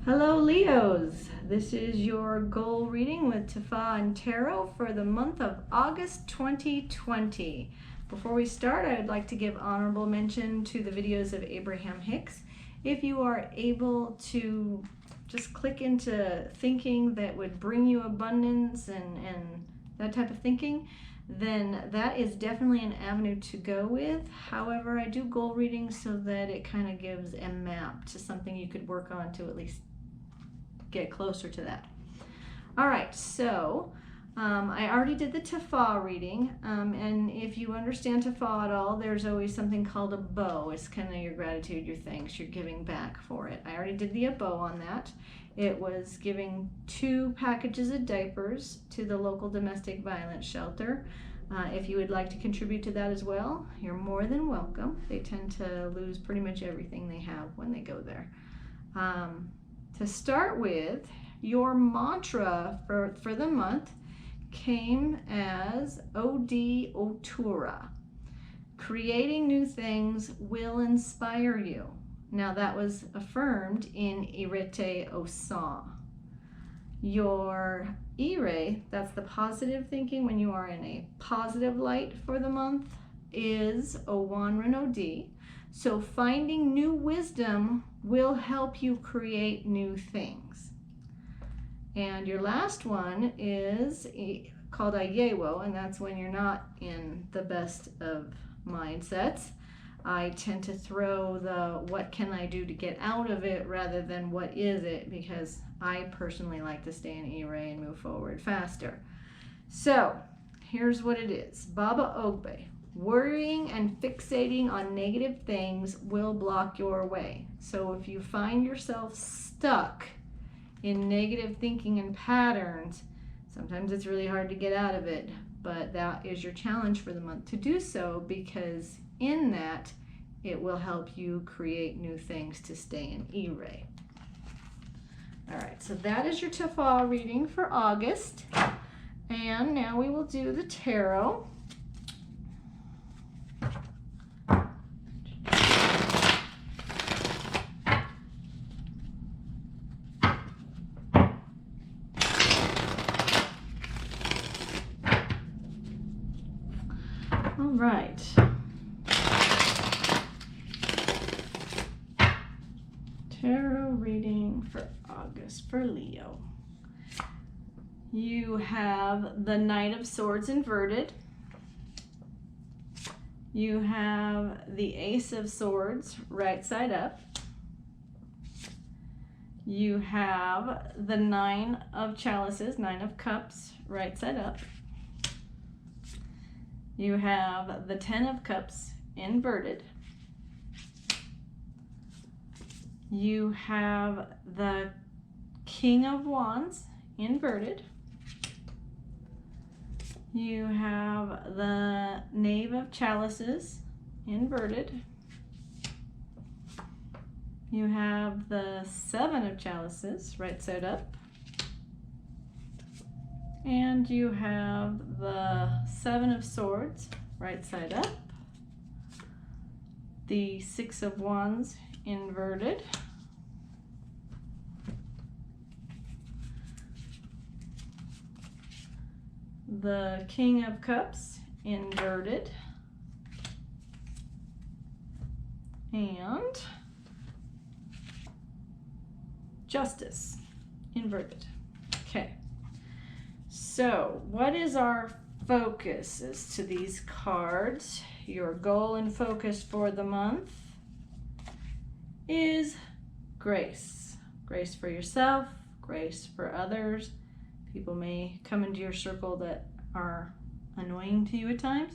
Hello Leos, this is your goal reading with Dafa and Tarot for the month of August 2020. Before we start, I would like to give honorable mention to the videos of Abraham Hicks. If you are able to just click into thinking that would bring you abundance and that type of thinking, then that is definitely an avenue to go with. However, I do goal readings so that it kind of gives a map to something you could work on to at least get closer to that. All right, so I already did the Dafa reading, and if you understand Dafa at all, there's always something called a bow. It's kind of your gratitude, your thanks, your giving back for it. I already did the bow on that. It was giving 2 packages of diapers to the local domestic violence shelter. If you would like to contribute to that as well, you're more than welcome. They tend to lose pretty much everything they have when they go there. To start with, your mantra for the month came as Odi Otura. Creating new things will inspire you. Now that was affirmed in Irete Osa. Your Ire, that's the positive thinking when you are in a positive light for the month, is Owanran Odi. So finding new wisdom will help you create new things. And your last one is called Ayewo, and that's when you're not in the best of mindsets. I tend to throw the what can I do to get out of it rather than what is it, because I personally like to stay in Ire and move forward faster. So here's what it is. Baba Ogbe. Worrying and fixating on negative things will block your way. So if you find yourself stuck in negative thinking and patterns, sometimes it's really hard to get out of it, but that is your challenge for the month to do so, because in that it will help you create new things to stay in Ire. All right, so that is your Dafa reading for August. And now we will do the tarot. All right. Tarot reading for August for Leo. You have the Knight of Swords inverted. You have the Ace of Swords right side up. You have the 9 of Chalices, 9 of Cups, right side up. You have the 10 of Cups inverted. You have the King of Wands inverted. You have the Knave of Chalices inverted. You have the 7 of Chalices right side up. And you have the 7 of Swords right side up. The 6 of Wands inverted. The King of Cups inverted. And Justice inverted. Okay. So what is our focus as to these cards? Your goal and focus for the month is grace. Grace for yourself, grace for others. People may come into your circle that are annoying to you at times.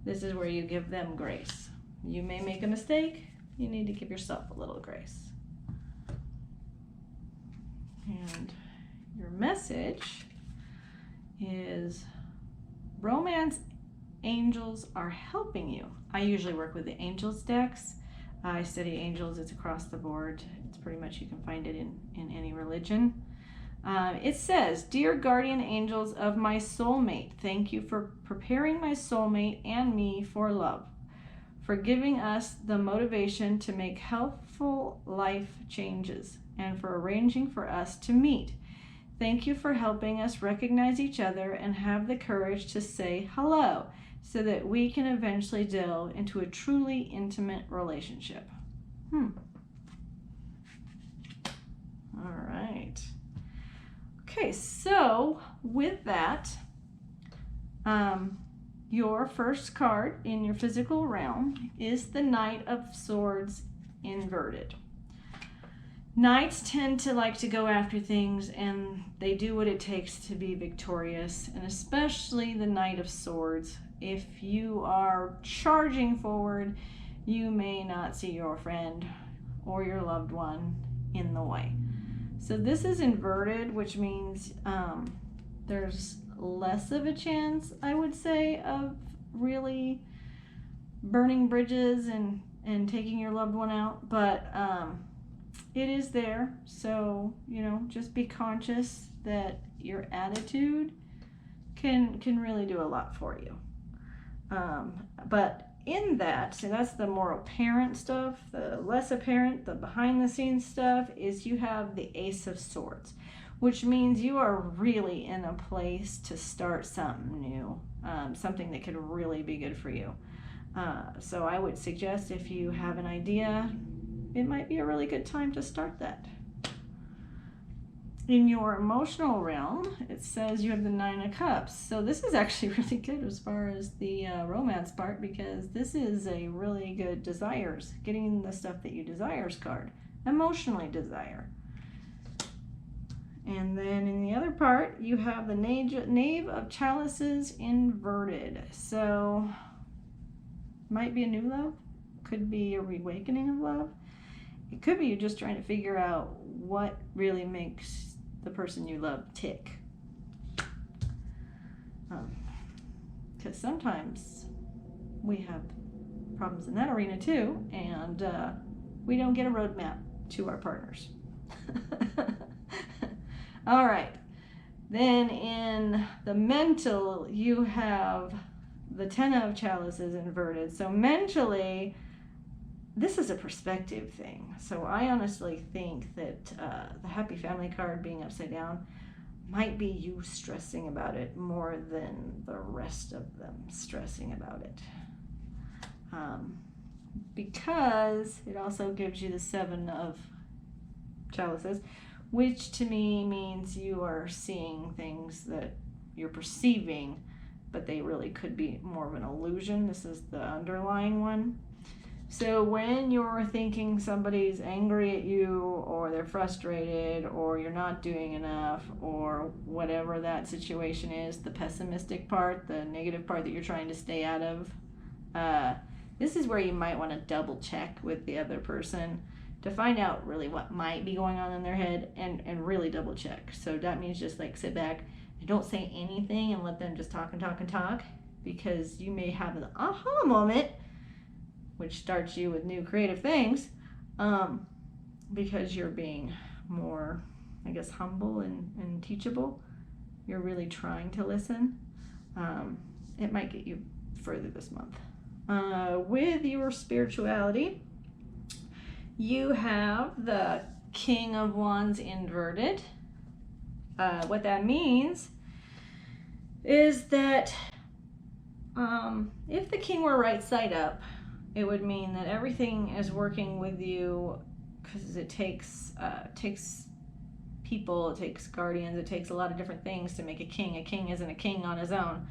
This is where you give them grace. You may make a mistake. You need to give yourself a little grace. And your message is romance angels are helping you. I usually work with the angels decks. I study angels. It's across the board. It's pretty much, you can find it in any religion. It says, Dear guardian angels of my soulmate, thank you for preparing my soulmate and me for love, for giving us the motivation to make health meaningful life changes and for arranging for us to meet. Thank you for helping us recognize each other and have the courage to say hello so that we can eventually delve into a truly intimate relationship. All right. Okay, so with that, your first card in your physical realm is the Knight of Swords inverted. Knights tend to like to go after things, and they do what it takes to be victorious, and especially the Knight of Swords. If you are charging forward, you may not see your friend or your loved one in the way. So this is inverted, which means there's less of a chance, I would say, of really burning bridges and taking your loved one out, but it is there. So, you know, just be conscious that your attitude can really do a lot for you. But in that, so that's the more apparent stuff. The less apparent, the behind the scenes stuff, is you have the Ace of Swords, which means you are really in a place to start something new, something that could really be good for you. So I would suggest, if you have an idea, it might be a really good time to start that. In your emotional realm, it says you have the Nine of Cups. So this is actually really good as far as the romance part, because this is a really good desires, getting the stuff that you desires card, emotionally desire. And then in the other part, you have the Knave of Chalices inverted. So might be a new love, could be a reawakening of love. It could be you're just trying to figure out what really makes the person you love tick. Because sometimes we have problems in that arena too, and we don't get a roadmap to our partners. All right. Then in the mental, you have the Ten of Chalices inverted. So mentally, this is a perspective thing. So I honestly think that the Happy Family card being upside down might be you stressing about it more than the rest of them stressing about it. Because it also gives you the Seven of Chalices, which to me means you are seeing things that you're perceiving, but they really could be more of an illusion. This is the underlying one. So when you're thinking somebody's angry at you, or they're frustrated, or you're not doing enough, or whatever that situation is, the pessimistic part, the negative part that you're trying to stay out of, this is where you might want to double check with the other person to find out really what might be going on in their head, and really double check. So that means just like sit back and don't say anything and let them just talk and talk and talk, because you may have an aha moment, which starts you with new creative things, because you're being more, I guess, humble and teachable. You're really trying to listen. It might get you further this month. With your spirituality, you have the King of Wands inverted. What that means is that if the king were right side up, it would mean that everything is working with you, because it takes people, it takes guardians, it takes a lot of different things to make a king. A king isn't a king on his own.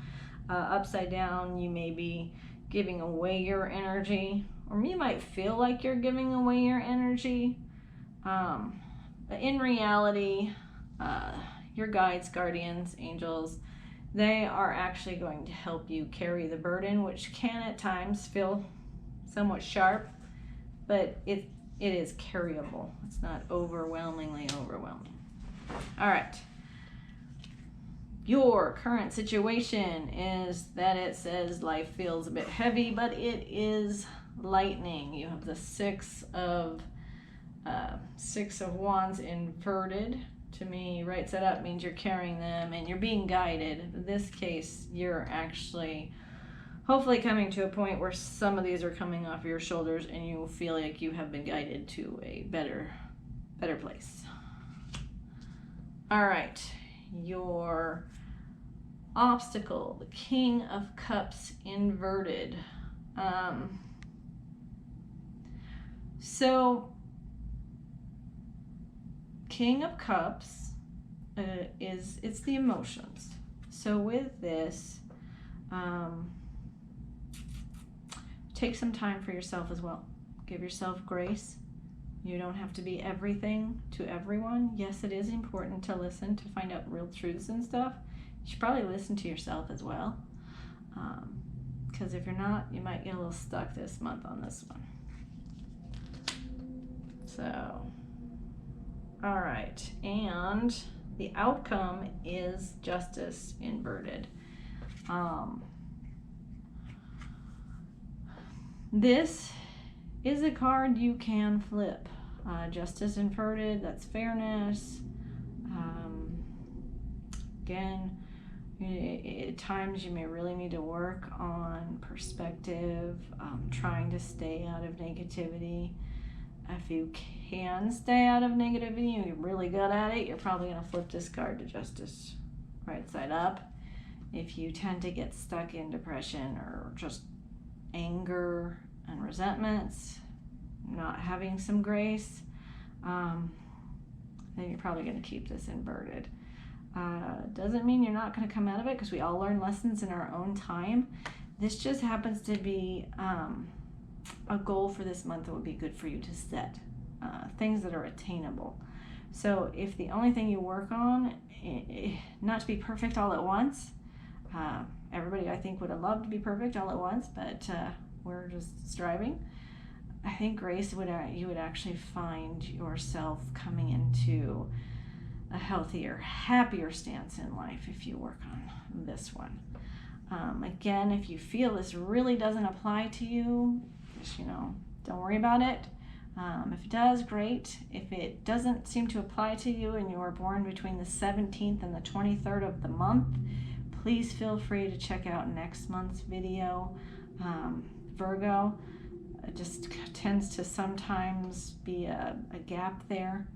Upside down, you may be giving away your energy, or you might feel like you're giving away your energy. But in reality, your guides, guardians, angels, they are actually going to help you carry the burden, which can at times feel somewhat sharp, but it is carryable. It's not overwhelmingly overwhelming. All right. Your current situation is that it says life feels a bit heavy, but it is lightening. You have the Six of Wands inverted. To me, right side up means you're carrying them and you're being guided. In this case, you're actually hopefully coming to a point where some of these are coming off your shoulders and you feel like you have been guided to a better place. All right, your obstacle, the King of Cups inverted. So King of Cups it's the emotions. So with this, take some time for yourself as well. Give yourself grace. You don't have to be everything to everyone. Yes, it is important to listen to find out real truths and stuff. You should probably listen to yourself as well. Because if you're not, you might get a little stuck this month on this one. So, all right. And the outcome is Justice inverted. This is a card you can flip. Justice inverted, that's fairness. Again, at times you may really need to work on perspective, trying to stay out of negativity. If you can stay out of negativity and you're really good at it, you're probably going to flip this card to Justice right side up. If you tend to get stuck in depression or just anger and resentments, not having some grace, then you're probably going to keep this inverted. Doesn't mean you're not going to come out of it, because we all learn lessons in our own time. This just happens to be a goal for this month that would be good for you to set, things that are attainable. So if the only thing you work on, not to be perfect all at once, everybody I think would have loved to be perfect all at once, but we're just striving. I think grace you would actually find yourself coming into a healthier, happier stance in life if you work on this one. Again, if you feel this really doesn't apply to you, just, don't worry about it. If it does, great. If it doesn't seem to apply to you and you were born between the 17th and the 23rd of the month, please feel free to check out next month's video. Virgo, it just tends to sometimes be a gap there.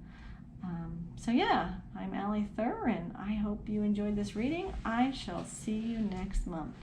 So yeah, I'm Allie Thur, and I hope you enjoyed this reading. I shall see you next month.